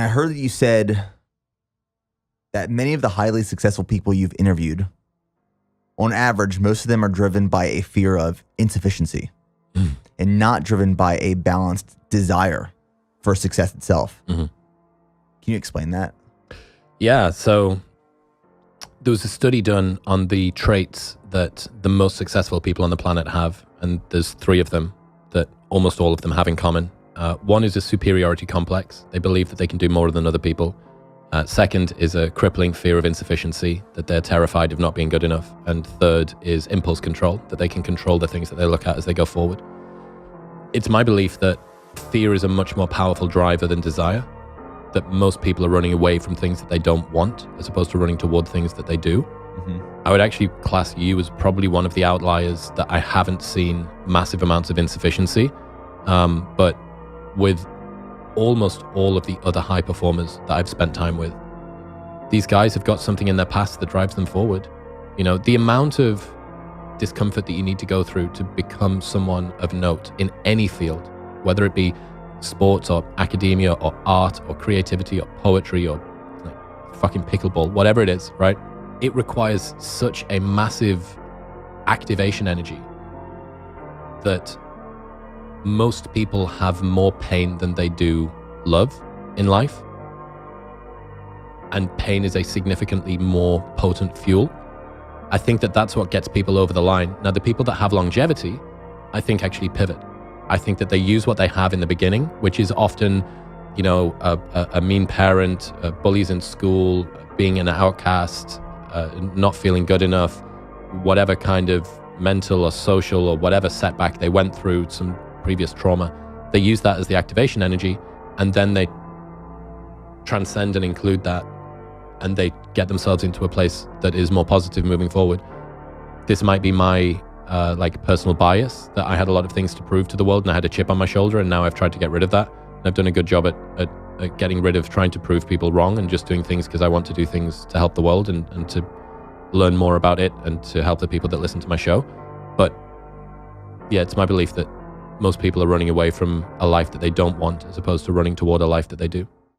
I heard that you said that many of the highly successful people you've interviewed, on average, most of them are driven by a fear of insufficiency and not driven by a balanced desire for success itself. Can you explain that? Yeah, so there was a study done on the traits that the most successful people on the planet have, and there's 3 of them that almost all of them have in common. One is a superiority complex. They believe that they can do more than other people. Second is a crippling fear of insufficiency, that they're terrified of not being good enough. And third is impulse control, that they can control the things that they look at as they go forward. It's my belief that fear is a much more powerful driver than desire, that most people are running away from things that they don't want as opposed to running toward things that they do. I would actually class you as probably one of the outliers that I haven't seen massive amounts of insufficiency, but with almost all of the other high performers that I've spent time with, these guys have got something in their past that drives them forward. You know, the amount of discomfort that you need to go through to become someone of note in any field, whether it be sports or academia or art or creativity or poetry or like fucking pickleball, whatever it is, right? It requires such a massive activation energy that most people have more pain than they do love in life. And pain is a significantly more potent fuel. I think that that's what gets people over the line. Now, the people that have longevity, I think actually pivot. I think that they use what they have in the beginning, which is often, you know, a mean parent, bullies in school, being an outcast, not feeling good enough, whatever kind of mental or social or whatever setback they went through, some previous trauma. They use that as the activation energy, and then they transcend and include that, and they get themselves into a place that is more positive moving forward. This might be my like personal bias, that I had a lot of things to prove to the world and I had a chip on my shoulder, and now I've tried to get rid of that. And I've done a good job at getting rid of trying to prove people wrong and just doing things because I want to do things to help the world and to learn more about it and to help the people that listen to my show. But yeah, it's my belief that most people are running away from a life that they don't want as opposed to running toward a life that they do.